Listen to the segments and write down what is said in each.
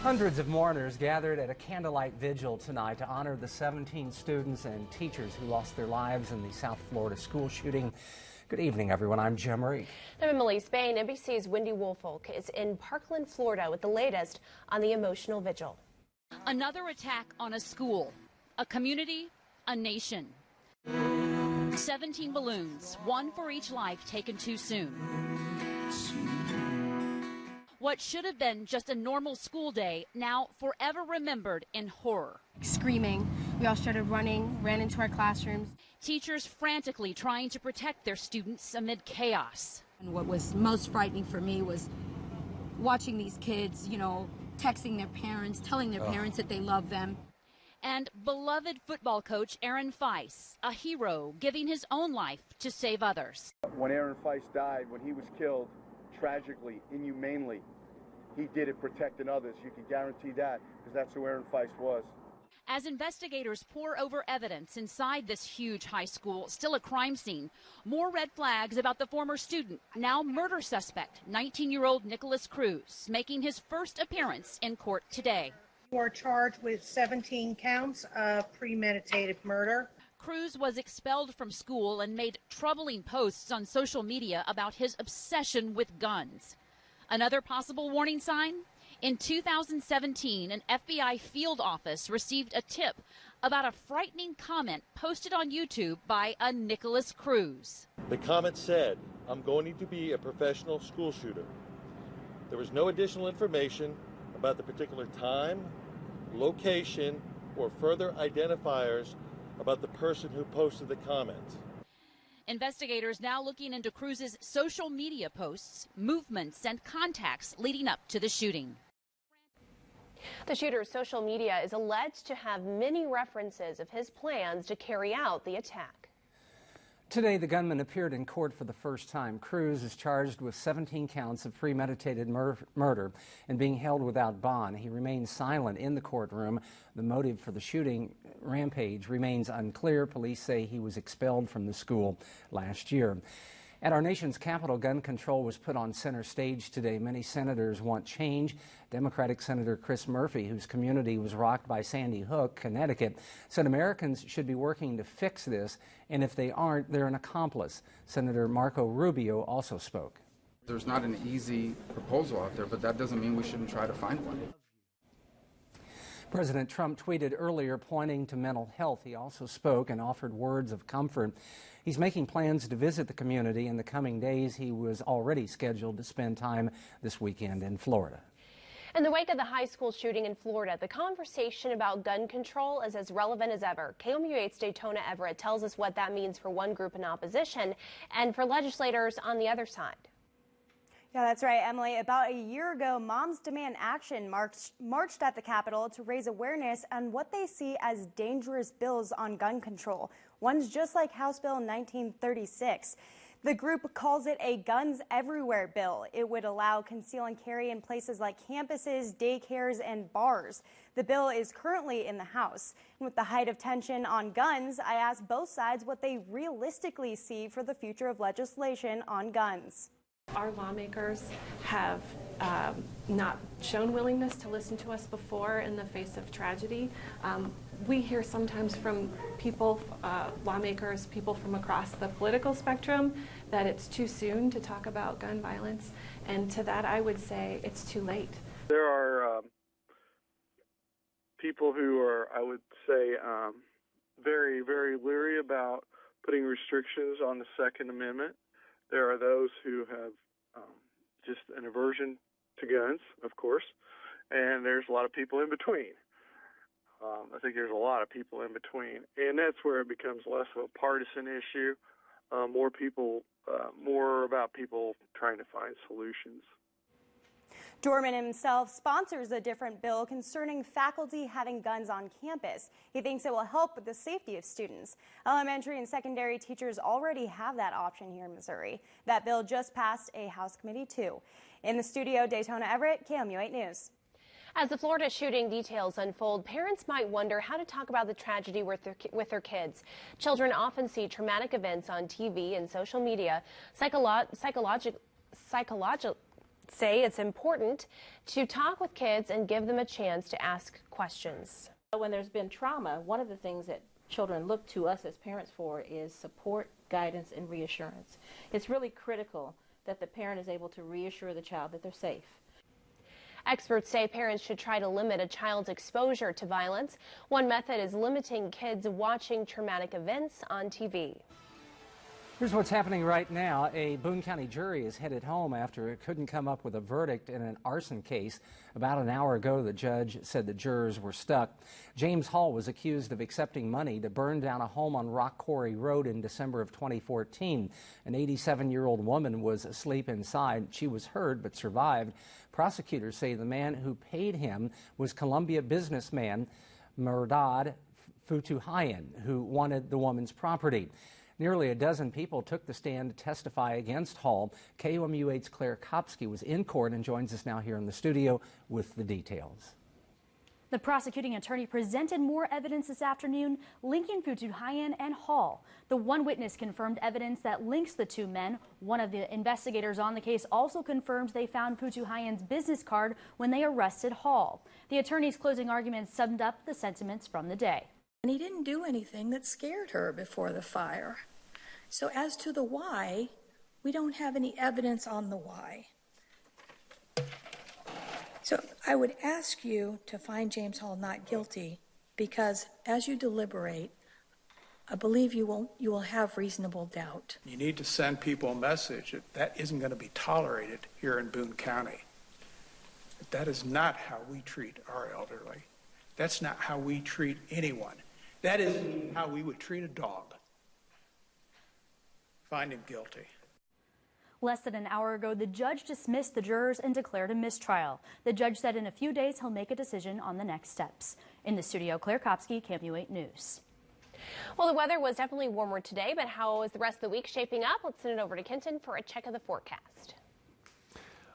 Hundreds of mourners gathered at a candlelight vigil tonight to honor the 17 students and teachers who lost their lives in the South Florida school shooting. Good evening, everyone. I'm Jim Reed. I'm Emily Spain. NBC's Wendy Woolfolk is in Parkland, Florida with the latest on the emotional vigil. Another attack on a school, a community, a nation. 17 balloons, one for each life taken too soon. What should have been just a normal school day, now forever remembered in horror. Screaming. We all started running, ran into our classrooms. Teachers frantically trying to protect their students amid chaos. And what was most frightening for me was watching these kids, texting their parents, telling their parents that they love them. And beloved football coach Aaron Feist, a hero giving his own life to save others. When Aaron Feist died, when he was killed, tragically, inhumanely, he did it protecting others. You can guarantee that, because that's who Aaron Feist was. As investigators pore over evidence inside this huge high school, still a crime scene, more red flags about the former student, now murder suspect, 19-year-old Nicholas Cruz, making his first appearance in court today. You are charged with 17 counts of premeditated murder. Cruz was expelled from school and made troubling posts on social media about his obsession with guns. Another possible warning sign? In 2017, an FBI field office received a tip about a frightening comment posted on YouTube by a Nicholas Cruz. The comment said, "I'm going to be a professional school shooter." There was no additional information about the particular time, location, or further identifiers about the person who posted the comment. Investigators now looking into Cruz's social media posts, movements, and contacts leading up to the shooting. The shooter's social media is alleged to have many references of his plans to carry out the attack. Today, the gunman appeared in court for the first time. Cruz is charged with 17 counts of premeditated murder and being held without bond. He remains silent in the courtroom. The motive for the shooting rampage remains unclear. Police say he was expelled from the school last year. At our nation's capital, gun control was put on center stage today. Many senators want change. Democratic Senator Chris Murphy, whose community was rocked by Sandy Hook, Connecticut, said Americans should be working to fix this, and if they aren't, they're an accomplice. Senator Marco Rubio also spoke. There's not an easy proposal out there, but that doesn't mean we shouldn't try to find one. President Trump tweeted earlier pointing to mental health. He also spoke and offered words of comfort. He's making plans to visit the community in the coming days. He was already scheduled to spend time this weekend in Florida. In the wake of the high school shooting in Florida, the conversation about gun control is as relevant as ever. KOMU8's Daytona Everett tells us what that means for one group in opposition and for legislators on the other side. Yeah, that's right, Emily. About a year ago, Moms Demand Action marched at the Capitol to raise awareness on what they see as dangerous bills on gun control, ones just like House Bill 1936. The group calls it a guns everywhere bill. It would allow conceal and carry in places like campuses, daycares, and bars. The bill is currently in the House. And with the height of tension on guns, I asked both sides what they realistically see for the future of legislation on guns. Our lawmakers have not shown willingness to listen to us before in the face of tragedy. We hear sometimes from people, lawmakers, people from across the political spectrum, that it's too soon to talk about gun violence, and to that I would say it's too late. There are people who are, I would say, very, very leery about putting restrictions on the Second Amendment. There are those who have just an aversion to guns, of course, and there's a lot of people in between. I think there's a lot of people in between, and that's where it becomes less of a partisan issue, more about people trying to find solutions. Dorman himself sponsors a different bill concerning faculty having guns on campus. He thinks it will help with the safety of students. Elementary and secondary teachers already have that option here in Missouri. That bill just passed a House committee too. In the studio, Daytona Everett, KOMU8 News. As the Florida shooting details unfold, parents might wonder how to talk about the tragedy with their kids. Children often see traumatic events on TV and social media. say it's important to talk with kids and give them a chance to ask questions. When there's been trauma, one of the things that children look to us as parents for is support, guidance, and reassurance. It's really critical that the parent is able to reassure the child that they're safe. Experts say parents should try to limit a child's exposure to violence. One method is limiting kids watching traumatic events on TV. Here's what's happening right now. A Boone County jury is headed home after it couldn't come up with a verdict in an arson case. About an hour ago, the judge said the jurors were stuck. James Hall was accused of accepting money to burn down a home on Rock Quarry Road in December of 2014. An 87-year-old woman was asleep inside. She was hurt but survived. Prosecutors say the man who paid him was Columbia businessman Mehrdad Futuhayan, who wanted the woman's property. Nearly a dozen people took the stand to testify against Hall. KOMU8's Claire Kopsky was in court and joins us now here in the studio with the details. The prosecuting attorney presented more evidence this afternoon linking Futuhayan and Hall. The one witness confirmed evidence that links the two men. One of the investigators on the case also confirms they found Futuhayan's business card when they arrested Hall. The attorney's closing arguments summed up the sentiments from the day. And he didn't do anything that scared her before the fire. So as to the why, we don't have any evidence on the why. So I would ask you to find James Hall not guilty, because as you deliberate, I believe you will have reasonable doubt. You need to send people a message that isn't going to be tolerated here in Boone County. That is not how we treat our elderly. That's not how we treat anyone. That isn't how we would treat a dog. Find him guilty. Less than an hour ago, the judge dismissed the jurors and declared a mistrial. The judge said in a few days he'll make a decision on the next steps. In the studio, Claire Kopsky, KOMU8 News. Well, the weather was definitely warmer today, but how is the rest of the week shaping up? Let's send it over to Kenton for a check of the forecast.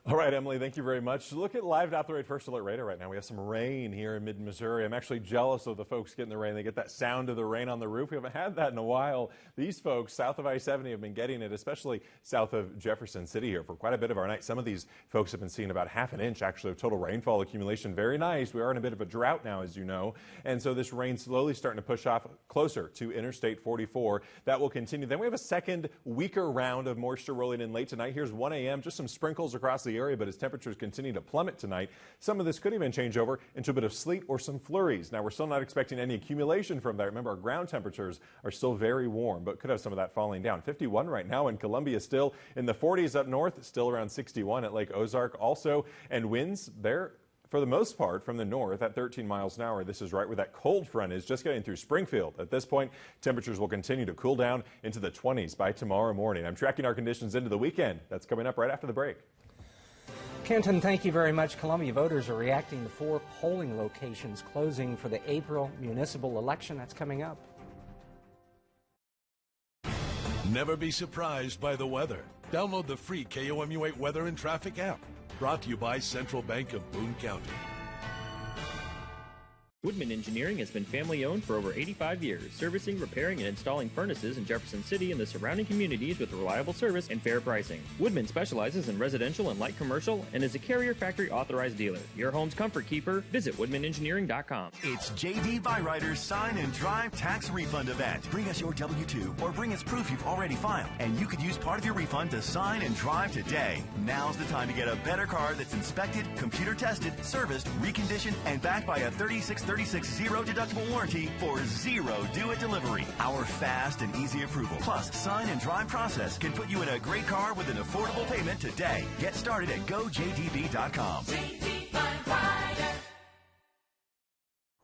All right, Emily, thank you very much. Look at live.the First Alert radar right now. We have some rain here in mid-Missouri. I'm actually jealous of the folks getting the rain. They get that sound of the rain on the roof. We haven't had that in a while. These folks south of I-70 have been getting it, especially south of Jefferson City here for quite a bit of our night. Some of these folks have been seeing about half an inch actually of total rainfall accumulation. Very nice. We are in a bit of a drought now, as you know. And so this rain slowly starting to push off closer to Interstate 44. That will continue. Then we have a second weaker round of moisture rolling in late tonight. Here's 1 a.m. Just some sprinkles across the area, but as temperatures continue to plummet tonight, some of this could even change over into a bit of sleet or some flurries. Now, we're still not expecting any accumulation from that. Remember, our ground temperatures are still very warm, but could have some of that falling down. 51 right now in Columbia, still in the 40s up north, still around 61 at Lake Ozark also, and winds there for the most part from the north at 13 miles an hour. This is right where that cold front is, just getting through Springfield. At this point, temperatures will continue to cool down into the 20s by tomorrow morning. I'm tracking our conditions into the weekend. That's coming up right after the break. Kenton, thank you very much. Columbia voters are reacting to 4 polling locations closing for the April municipal election. That's coming up. Never be surprised by the weather. Download the free KOMU8 Weather and Traffic app. Brought to you by Central Bank of Boone County. Woodman Engineering has been family-owned for over 85 years, servicing, repairing, and installing furnaces in Jefferson City and the surrounding communities with reliable service and fair pricing. Woodman specializes in residential and light commercial and is a Carrier Factory authorized dealer. Your home's comfort keeper. Visit woodmanengineering.com. It's J.D. Byrider's Sign and Drive Tax Refund Event. Bring us your W-2 or bring us proof you've already filed, and you could use part of your refund to sign and drive today. Now's the time to get a better car that's inspected, computer tested, serviced, reconditioned, and backed by a 36 zero deductible warranty for zero due-it delivery. Our fast and easy approval plus sign and drive process can put you in a great car with an affordable payment today. Get started at gojdb.com.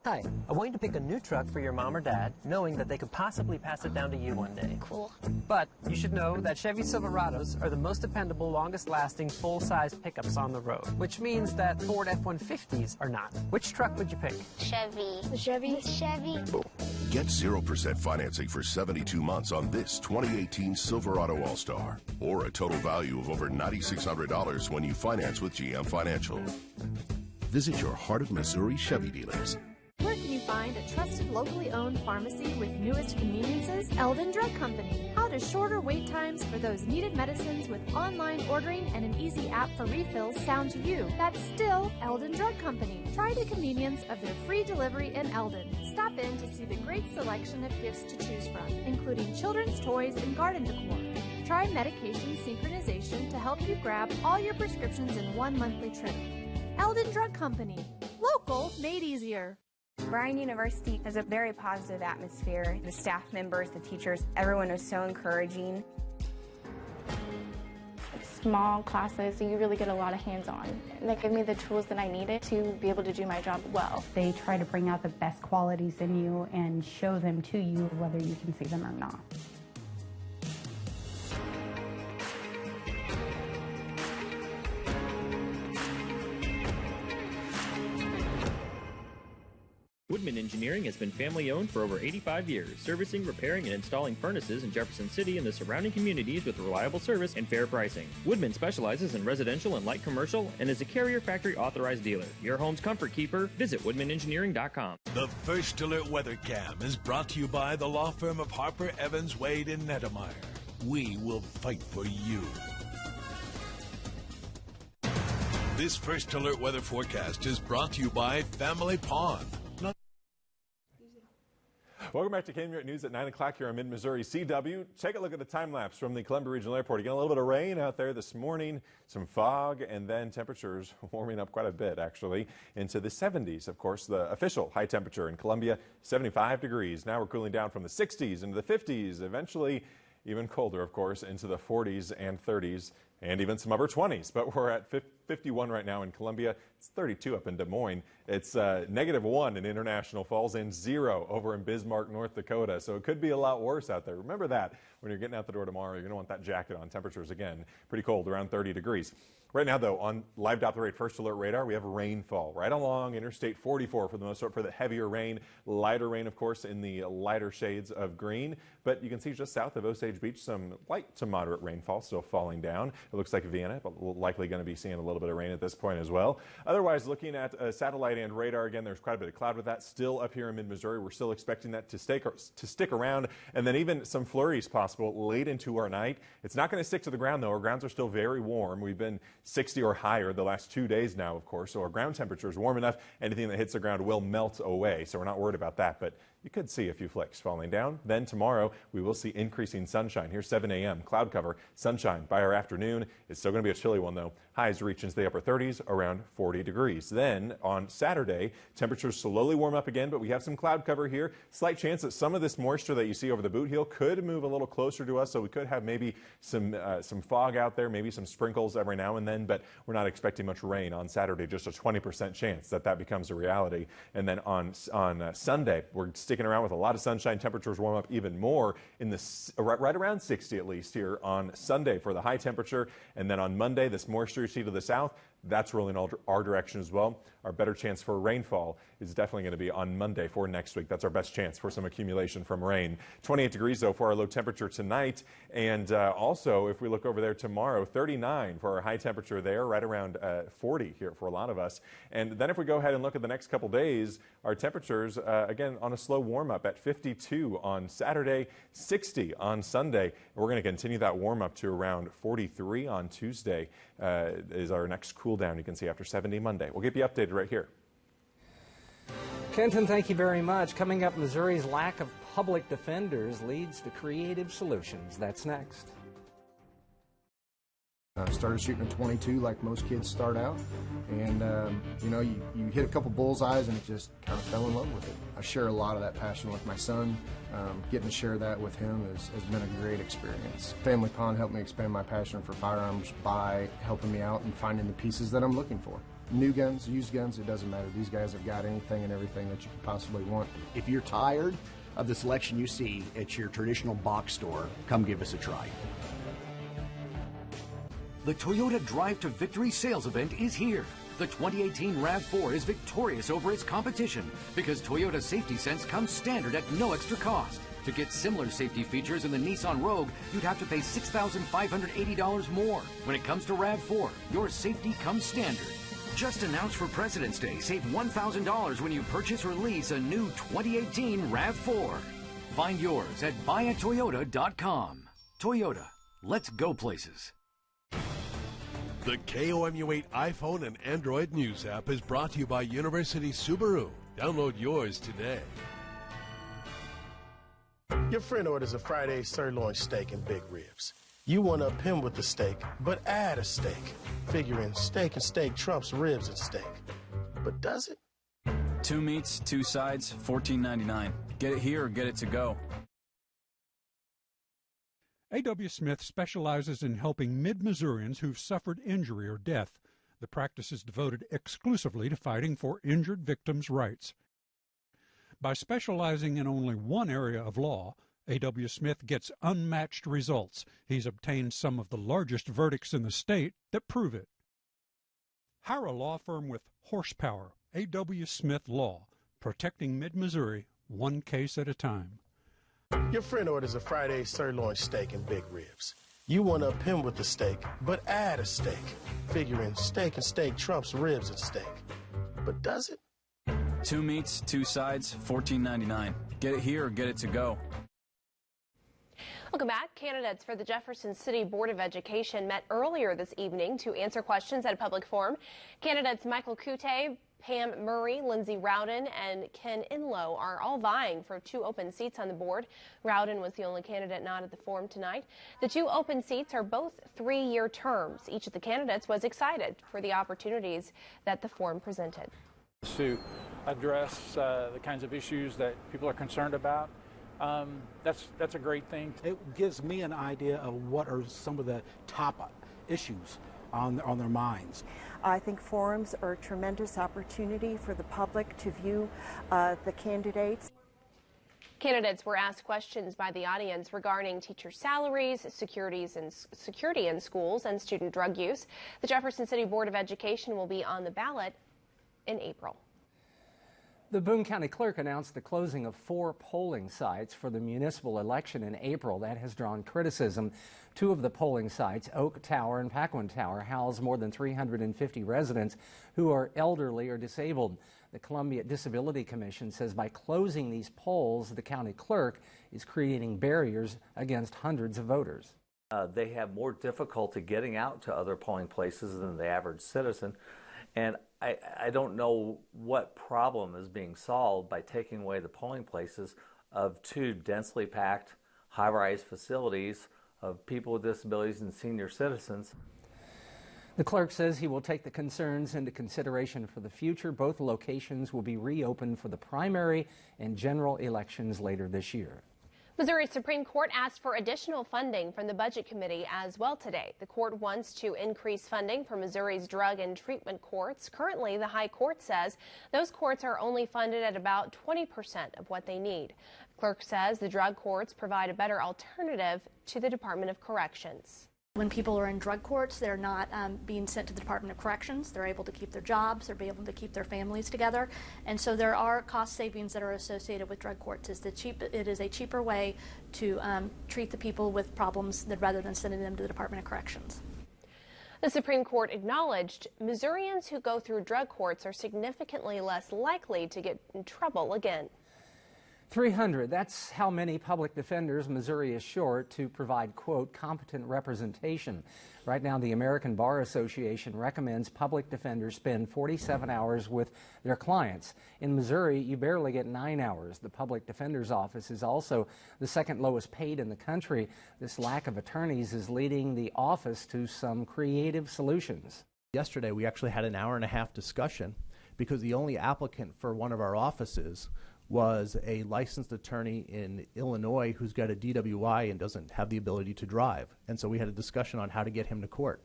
Hi, I want you to pick a new truck for your mom or dad, knowing that they could possibly pass it down to you one day. Cool. But you should know that Chevy Silverados are the most dependable, longest-lasting, full-size pickups on the road, which means that Ford F-150s are not. Which truck would you pick? Chevy. Chevy. Chevy. Get 0% financing for 72 months on this 2018 Silverado All-Star, or a total value of over $9,600 when you finance with GM Financial. Visit your Heart of Missouri Chevy dealers. We're Where can you find a trusted locally owned pharmacy with newest conveniences? Eldon Drug Company. How does shorter wait times for those needed medicines with online ordering and an easy app for refills sound to you? That's still Eldon Drug Company. Try the convenience of their free delivery in Eldon. Stop in to see the great selection of gifts to choose from, including children's toys and garden decor. Try medication synchronization to help you grab all your prescriptions in one monthly trip. Eldon Drug Company. Local made easier. Bryan University has a very positive atmosphere. The staff members, the teachers, everyone was so encouraging. Small classes, so you really get a lot of hands-on. They give me the tools that I needed to be able to do my job well. They try to bring out the best qualities in you and show them to you whether you can see them or not. Woodman Engineering has been family-owned for over 85 years, servicing, repairing, and installing furnaces in Jefferson City and the surrounding communities with reliable service and fair pricing. Woodman specializes in residential and light commercial and is a Carrier Factory authorized dealer. Your home's comfort keeper. Visit woodmanengineering.com. The First Alert Weather Cam is brought to you by the law firm of Harper, Evans, Wade, and Nettemeyer. We will fight for you. This First Alert Weather Forecast is brought to you by Family Pond. Welcome back to KMUX News at 9 o'clock here on Mid-Missouri CW. Take a look at the time lapse from the Columbia Regional Airport. Again, a little bit of rain out there this morning, some fog, and then temperatures warming up quite a bit, actually, into the 70s. Of course, the official high temperature in Columbia, 75 degrees. Now we're cooling down from the 60s into the 50s, eventually even colder, of course, into the 40s and 30s, and even some upper 20s. But we're at 51 right now in Columbia. It's 32 up in Des Moines. It's -1 in International Falls and 0 over in Bismarck, North Dakota. So it could be a lot worse out there. Remember that when you're getting out the door tomorrow. You're going to want that jacket on. Temperatures, again, pretty cold, around 30 degrees. Right now, though, on live Doppler First Alert radar, we have rainfall right along Interstate 44 for the most part for the heavier rain. Lighter rain, of course, in the lighter shades of green. But you can see just south of Osage Beach some light to moderate rainfall still falling down. It looks like Vienna, but we're likely going to be seeing a little bit of rain at this point as well. Otherwise, looking at satellite and radar, again, there's quite a bit of cloud with that still up here in mid-Missouri. We're still expecting that to stick around, and then even some flurries possible late into our night. It's not going to stick to the ground, though. Our grounds are still very warm. We've been 60 or higher the last 2 days now, of course, so our ground temperature is warm enough. Anything that hits the ground will melt away, so we're not worried about that, but you could see a few flakes falling down. Then tomorrow, we will see increasing sunshine. Here's 7 a.m. Cloud cover, sunshine by our afternoon. It's still going to be a chilly one, though. Highs reach into the upper 30s, around 40 degrees. Then on Saturday, temperatures slowly warm up again, but we have some cloud cover here. Slight chance that some of this moisture that you see over the boot heel could move a little closer to us, so we could have maybe some fog out there, maybe some sprinkles every now and then, but we're not expecting much rain on Saturday, just a 20% chance that becomes a reality. And then on Sunday, we're sticking around with a lot of sunshine. Temperatures warm up even more in the right around 60 at least here on Sunday for the high temperature. And then on Monday, this moisture you see to the south, that's rolling our direction as well. Our better chance for rainfall is definitely going to be on Monday for next week. That's our best chance for some accumulation from rain. 28 degrees, though, for our low temperature tonight. And also, if we look over there tomorrow, 39 for our high temperature there, right around 40 here for a lot of us. And then if we go ahead and look at the next couple days, our temperatures, again, on a slow warm-up at 52 on Saturday, 60 on Sunday. We're going to continue that warm-up to around 43 on Tuesday is our next cool down. You can see after 70 Monday. We'll keep you updated right here. Kenton, thank you very much. Coming up, Missouri's lack of public defenders leads to creative solutions. That's next. I started shooting a 22 like most kids start out, and you hit a couple bullseyes and just kind of fell in love with it. I share a lot of that passion with my son. Getting to share that with him has been a great experience. Family Pond helped me expand my passion for firearms by helping me out and finding the pieces that I'm looking for. New guns, used guns, it doesn't matter. These guys have got anything and everything that you could possibly want. If you're tired of the selection you see at your traditional box store, come give us a try. The Toyota Drive to Victory sales event is here. The 2018 RAV4 is victorious over its competition because Toyota Safety Sense comes standard at no extra cost. To get similar safety features in the Nissan Rogue, you'd have to pay $6,580 more. When it comes to RAV4, your safety comes standard. Just announced for President's Day, save $1,000 when you purchase or lease a new 2018 RAV4. Find yours at buyatoyota.com. Toyota, let's go places. The KOMU8 iPhone and Android News app is brought to you by University Subaru. Download yours today. Your friend orders a Friday sirloin steak and big ribs. You want to up him with the steak, but add a steak. Figuring steak and steak trumps ribs and steak. But does it? 2 meats, 2 sides, $14.99. Get it here or get it to go. A.W. Smith specializes in helping Mid-Missourians who've suffered injury or death. The practice is devoted exclusively to fighting for injured victims' rights. By specializing in only one area of law, A.W. Smith gets unmatched results. He's obtained some of the largest verdicts in the state that prove it. Hire a law firm with horsepower. A.W. Smith Law, protecting Mid-Missouri one case at a time. Your friend orders a Friday sirloin steak and big ribs. You want to up him with the steak, but add a steak. Figuring steak and steak trumps ribs and steak. But does it? 2 meats, 2 sides, $14.99. Get it here or get it to go. Welcome back. Candidates for the Jefferson City Board of Education met earlier this evening to answer questions at a public forum. Candidates Michael Coute, Pam Murray, Lindsay Rowden, and Ken Inlow are all vying for 2 open seats on the board. Rowden was the only candidate not at the forum tonight. The 2 open seats are both 3-year terms. Each of the candidates was excited for the opportunities that the forum presented. To address the kinds of issues that people are concerned about. That's a great thing. It gives me an idea of what are some of the top issues on their minds. I think forums are a tremendous opportunity for the public to view the candidates. Candidates were asked questions by the audience regarding teacher salaries, security in schools, and student drug use. The Jefferson City Board of Education will be on the ballot in April. The Boone County Clerk announced the closing of 4 polling sites for the municipal election in April. That has drawn criticism. 2 of the polling sites, Oak Tower and Paquin Tower, house more than 350 residents who are elderly or disabled. The Columbia Disability Commission says by closing these polls, the county clerk is creating barriers against hundreds of voters. They have more difficulty getting out to other polling places than the average citizen. And I don't know what problem is being solved by taking away the polling places of 2 densely packed, high-rise facilities of people with disabilities and senior citizens. The clerk says he will take the concerns into consideration for the future. Both locations will be reopened for the primary and general elections later this year. Missouri Supreme Court asked for additional funding from the Budget Committee as well today. The court wants to increase funding for Missouri's drug and treatment courts. Currently, the High Court says those courts are only funded at about 20% of what they need. The clerk says the drug courts provide a better alternative to the Department of Corrections. When people are in drug courts, they're not being sent to the Department of Corrections. They're able to keep their jobs. They're able to keep their families together. And so there are cost savings that are associated with drug courts. It is a cheaper way to treat the people with problems rather than sending them to the Department of Corrections. The Supreme Court acknowledged Missourians who go through drug courts are significantly less likely to get in trouble again. 300, that's how many public defenders Missouri is short to provide, quote, competent representation. Right now, the American Bar Association recommends public defenders spend 47 hours with their clients. In Missouri, you barely get 9 hours. The Public Defender's Office is also the second lowest paid in the country. This lack of attorneys is leading the office to some creative solutions. Yesterday, we actually had an hour-and-a-half discussion because the only applicant for one of our offices was a licensed attorney in Illinois who's got a DWI and doesn't have the ability to drive. And so we had a discussion on how to get him to court.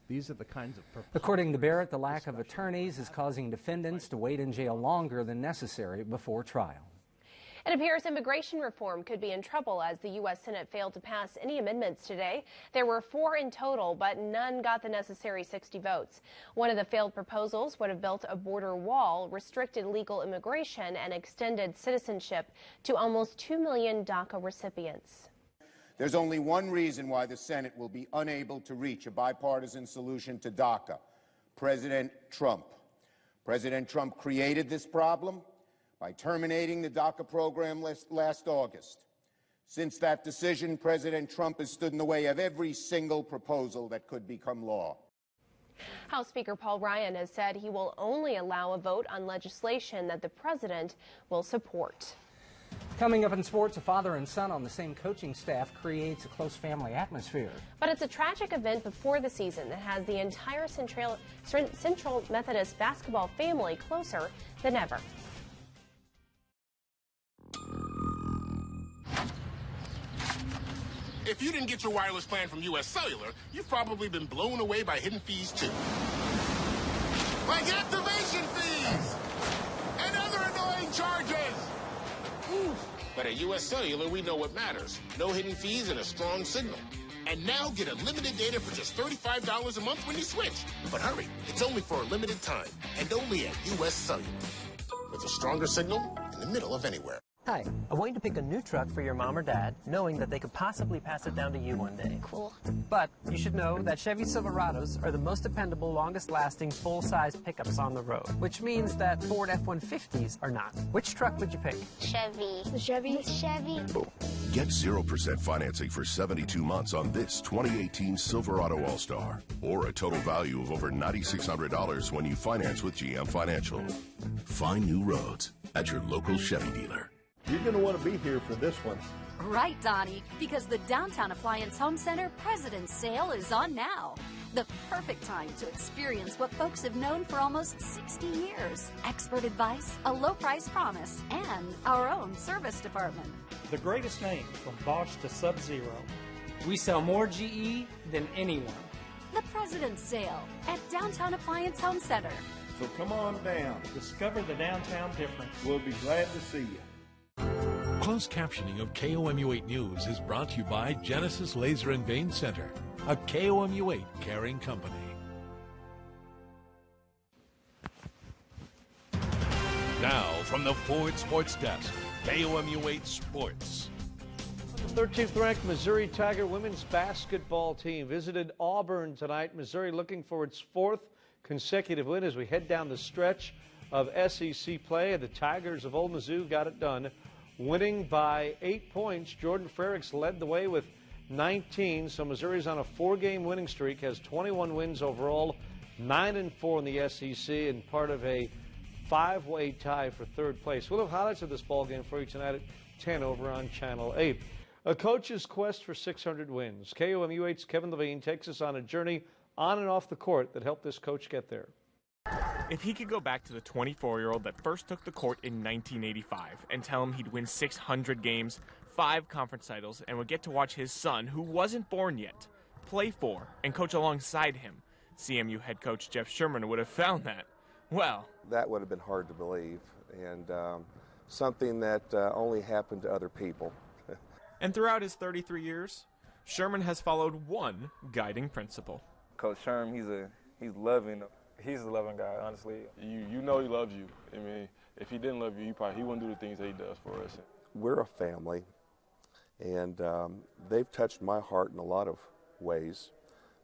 These are the kinds of... According to Barrett, the lack of attorneys is causing defendants to wait in jail longer than necessary before trial. It appears immigration reform could be in trouble as the U.S. Senate failed to pass any amendments today. There were 4 in total, but none got the necessary 60 votes. One of the failed proposals would have built a border wall, restricted legal immigration, and extended citizenship to almost 2 million DACA recipients. There's only one reason why the Senate will be unable to reach a bipartisan solution to DACA: President Trump. President Trump created this problem by terminating the DACA program last August. Since that decision, President Trump has stood in the way of every single proposal that could become law. House Speaker Paul Ryan has said he will only allow a vote on legislation that the president will support. Coming up in sports, a father and son on the same coaching staff creates a close family atmosphere. But it's a tragic event before the season that has the entire Central Methodist basketball family closer than ever. If you didn't get your wireless plan from U.S. Cellular, you've probably been blown away by hidden fees, too. Like activation fees and other annoying charges. But at U.S. Cellular, we know what matters. No hidden fees and a strong signal. And now get unlimited data for just $35 a month when you switch. But hurry, it's only for a limited time and only at U.S. Cellular. With a stronger signal in the middle of anywhere. Hi, I want you to pick a new truck for your mom or dad, knowing that they could possibly pass it down to you one day. Cool. But you should know that Chevy Silverados are the most dependable, longest-lasting, full-size pickups on the road, which means that Ford F-150s are not. Which truck would you pick? Chevy. Chevy. Chevy. Get 0% financing for 72 months on this 2018 Silverado All-Star, or a total value of over $9,600 when you finance with GM Financial. Find new roads at your local Chevy dealer. You're going to want to be here for this one. Right, Donnie, because the Downtown Appliance Home Center President's Sale is on now. The perfect time to experience what folks have known for almost 60 years. Expert advice, a low price promise, and our own service department. The greatest name from Bosch to Sub-Zero. We sell more GE than anyone. The President's Sale at Downtown Appliance Home Center. So come on down. Discover the downtown difference. We'll be glad to see you. Closed captioning of KOMU8 News is brought to you by Genesis Laser and Vein Center, a KOMU8 caring company. Now, from the Ford Sports Desk, KOMU8 Sports. The 13th ranked Missouri Tiger women's basketball team visited Auburn tonight. Missouri looking for its 4th consecutive win as we head down the stretch of SEC play. The Tigers of Old Mizzou got it done, winning by 8 points. Jordan Frericks led the way with 19. So Missouri's on a 4-game winning streak, has 21 wins overall, 9-4 in the SEC, and part of a 5-way tie for 3rd place. We'll have highlights of this ball game for you tonight at 10 over on Channel 8. A coach's quest for 600 wins. KOMU8's Kevin Levine takes us on a journey on and off the court that helped this coach get there. If he could go back to the 24-year-old that first took the court in 1985 and tell him he'd win 600 games, 5 conference titles, and would get to watch his son, who wasn't born yet, play for and coach alongside him, CMU head coach Jeff Sherman would have found that, well, that would have been hard to believe, and something that only happened to other people. And throughout his 33 years, Sherman has followed one guiding principle. Coach Sherman, he's loving. He's a loving guy, honestly. You know he loves you. I mean, if he didn't love you, he wouldn't do the things that he does for us. We're a family, and they've touched my heart in a lot of ways.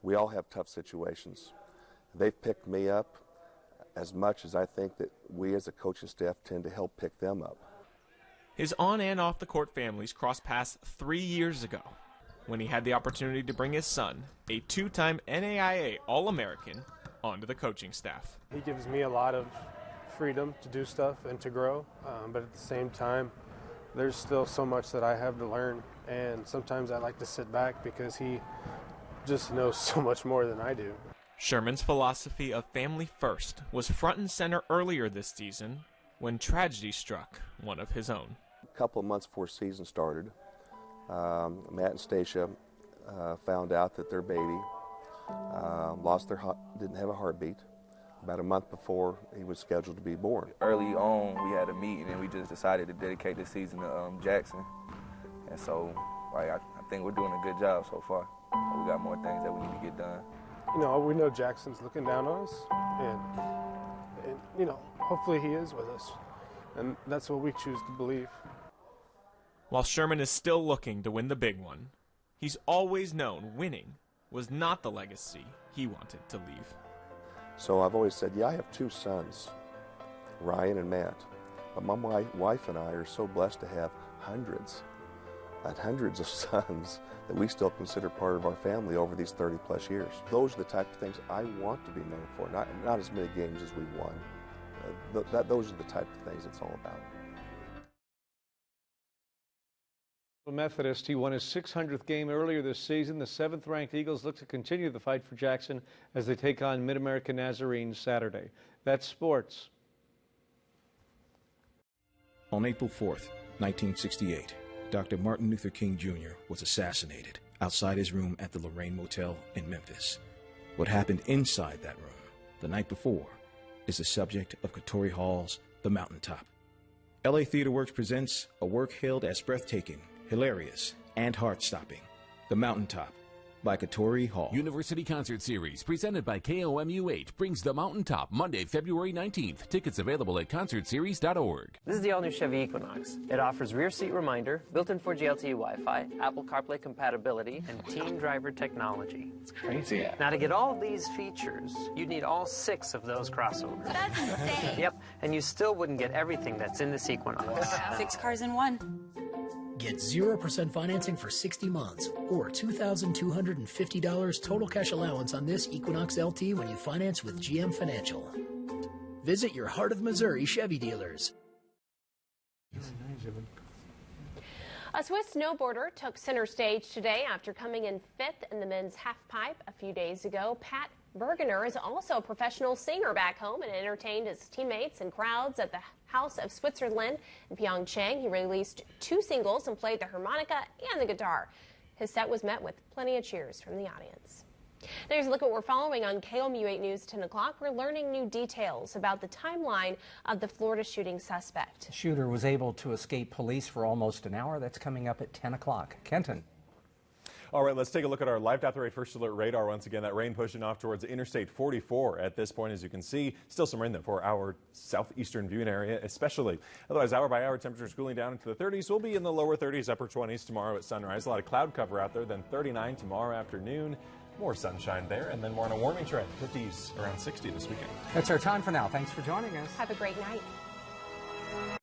We all have tough situations. They've picked me up as much as I think that we as a coaching staff tend to help pick them up. His on and off the court families crossed paths 3 years ago when he had the opportunity to bring his son, a 2-time NAIA All-American, onto the coaching staff. He gives me a lot of freedom to do stuff and to grow, but at the same time, there's still so much that I have to learn, and sometimes I like to sit back because he just knows so much more than I do. Sherman's philosophy of family first was front and center earlier this season when tragedy struck one of his own. A couple of months before season started, Matt and Stacia found out that their baby didn't have a heartbeat about a month before he was scheduled to be born. Early on, we had a meeting and we just decided to dedicate the season to Jackson. And so I think we're doing a good job so far. We got more things that we need to get done. You know, we know Jackson's looking down on us, and you know, hopefully he is with us. And that's what we choose to believe. While Sherman is still looking to win the big one, he's always known winning was not the legacy he wanted to leave. So I've always said, yeah, I have 2 sons, Ryan and Matt. But my wife and I are so blessed to have hundreds and hundreds of sons that we still consider part of our family over these 30-plus years. Those are the type of things I want to be known for, not as many games as we've won. Those are the type of things it's all about. Methodist, he won his 600th game earlier this season. The 7th-ranked Eagles look to continue the fight for Jackson as they take on Mid-America Nazarenes Saturday. That's sports. On April 4th, 1968, Dr. Martin Luther King Jr. was assassinated outside his room at the Lorraine Motel in Memphis. What happened inside that room the night before is the subject of Katori Hall's The Mountaintop. LA Theater Works presents a work hailed as breathtaking, hilarious, and heart-stopping, The Mountaintop by Katori Hall. University Concert Series, presented by KOMU8, brings The Mountaintop Monday, February 19th. Tickets available at concertseries.org. This is the all-new Chevy Equinox. It offers rear seat reminder, built-in 4G LTE Wi-Fi, Apple CarPlay compatibility, and Teen Driver technology. It's crazy. Now, to get all these features, you'd need all 6 of those crossovers. That's insane. Yep, and you still wouldn't get everything that's in this Equinox. 6 cars in one. Get 0% financing for 60 months or $2,250 total cash allowance on this Equinox LT when you finance with GM Financial. Visit your Heart of Missouri Chevy dealers. A Swiss snowboarder took center stage today after coming in 5th in the men's halfpipe a few days ago. Pat Bergener is also a professional singer back home and entertained his teammates and crowds at the House of Switzerland in Pyeongchang. He released 2 singles and played the harmonica and the guitar. His set was met with plenty of cheers from the audience. Now here's a look at what we're following on KOMU8 News 10 o'clock. We're learning new details about the timeline of the Florida shooting suspect. The shooter was able to escape police for almost an hour. That's coming up at 10 o'clock. Kenton. All right, let's take a look at our live Death Rate First Alert radar once again. That rain pushing off towards Interstate 44 at this point, as you can see. Still some rain though for our southeastern viewing area, especially. Otherwise, hour by hour, temperatures cooling down into the 30s. We'll be in the lower 30s, upper 20s tomorrow at sunrise. A lot of cloud cover out there, then 39 tomorrow afternoon. More sunshine there, and then more on a warming trend. 50s around 60 this weekend. That's our time for now. Thanks for joining us. Have a great night.